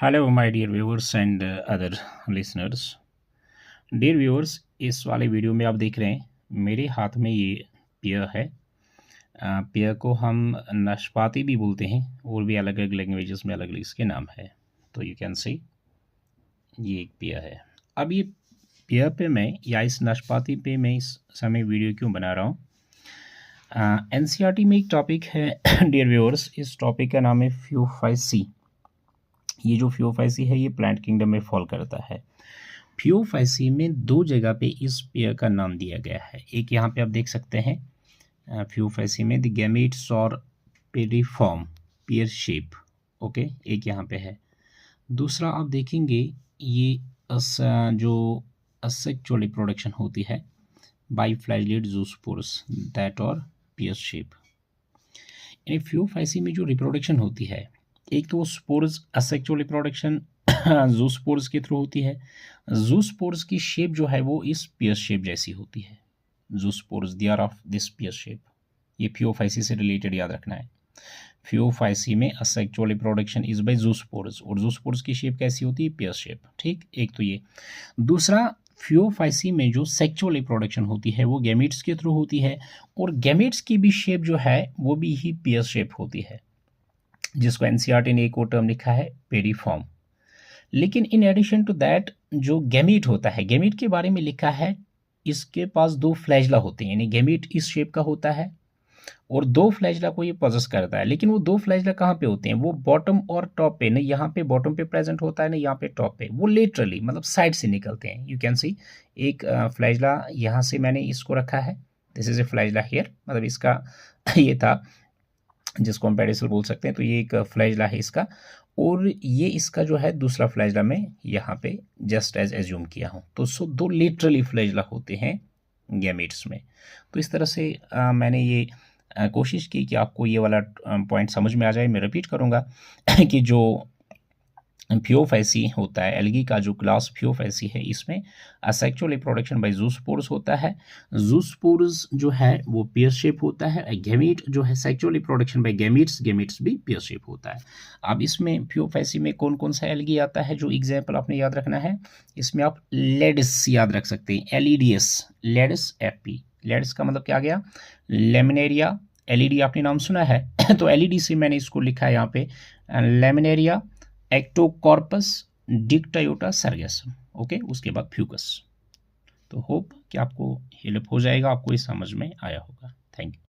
Hello my dear viewers and other listeners. Dear viewers, इस वाले video में आप देख रहे हैं मेरे हाथ में ये पेयर है। पेयर को हम नाशपाती भी बोलते हैं और भी अलग अलग लैंग्वेजेस में अलग अलग इसके नाम है। तो यू कैन सी ये एक पेयर है। अब ये पेयर पे मैं या इस नाशपाती पे मैं इस समय वीडियो क्यों बना रहा हूँ? एनसीईआरटी में एक टॉपिक है डियर व्यूअर्स, इस टॉपिक का नाम है फ्यूफाइसी। ये जो फ्यूफाइसी है ये प्लांट किंगडम में फॉल करता है। फ्यूफाइसी में दो जगह पे इस पेयर का नाम दिया गया है। एक यहाँ पे आप देख सकते हैं फ्यूफाइसी में द गैमेट्स और पेरिफॉर्म पेयर शेप। ओके, एक यहाँ पे है। दूसरा आप देखेंगे ये जो असेक्सुअल रिप्रोडक्शन होती है बाई फ्लैजिलेट जूस्पोर्स दैट और पेयर शेप। यानी फ्यूफाइसी में जो रिप्रोडक्शन होती है, एक तो स्पोर्स असेक्सुअल रिप्रोडक्शन जूस्पोर्स के थ्रू होती है। जूस्पोर्स की शेप जो है वो इस पेयर शेप जैसी होती है। Zoospores they are of this pear shape. ये फ्यूफाइसी से रिलेटेड याद रखना है। फ्यूफाइसी में asexual reproduction is by zoospores और जूस्पोर्स की शेप कैसी होती है? Pear shape. ठीक, एक तो ये। दूसरा, फ्यूफाइसी में जो सेक्सुअल रिप्रोडक्शन होती है वो गैमेट्स के थ्रू होती है और गैमेट्स की भी शेप जो है वो भी ही पेयर शेप होती है, जिसको एनसीईआरटी ने एक और टर्म लिखा है पेरिफॉर्म। लेकिन इन एडिशन टू दैट जो गैमीट होता है, गैमीट के बारे में लिखा है इसके पास दो फ्लैजला होते हैं। यानी गैमीट इस शेप का होता है और दो फ्लैजला को ये पोजेस करता है। लेकिन वो दो फ्लैजला कहाँ पे होते हैं? वो बॉटम और टॉप पे, नहीं यहाँ पे बॉटम पे प्रेजेंट होता है ना यहाँ पे टॉप पे। वो लेटरली मतलब साइड से निकलते हैं। यू कैन सी एक फ्लैजला यहाँ से मैंने इसको रखा है, this is a flagella here, मतलब इसका ये था जिसको हम पेडिसल बोल सकते हैं। तो ये एक फ्लैजला है इसका, और ये इसका जो है दूसरा फ्लैजला मैं यहाँ पे जस्ट एज एज्यूम किया हूँ। तो सो दो लिटरली फ्लैजला होते हैं गैमेट्स में। तो इस तरह से मैंने ये कोशिश की कि आपको ये वाला पॉइंट समझ में आ जाए। मैं रिपीट करूँगा कि जो फ्यूफाइसी होता है, एल्गी का जो क्लास फ्यूफाइसी है, इसमें असेक्सुअल रिप्रोडक्शन बाय जूस्पोर्स होता है। जूस्पोर्स जो है वो पेयर शेप होता है। गैमीट जो है sexual reproduction by gametes, gametes भी पेयर शेप होता है। अब इसमें फ्यूफाइसी में कौन कौन सा एल्गी आता है? जो एग्जाम्पल आपने याद रखना है, इसमें आप लेडिस याद रख सकते हैं, LEDS, लेडिस FP। लेडिस का मतलब क्या आ गया? लेमिनेरिया। LED आपने नाम सुना है तो LED से मैंने इसको लिखा है यहाँ पे लेमिनेरिया, एक्टोकॉर्पस, डिक्टायोटा सर्गेसम। ओके, उसके बाद फ्यूकस। तो होप कि आपको हेल्प हो जाएगा, आपको ये समझ में आया होगा। Thank you.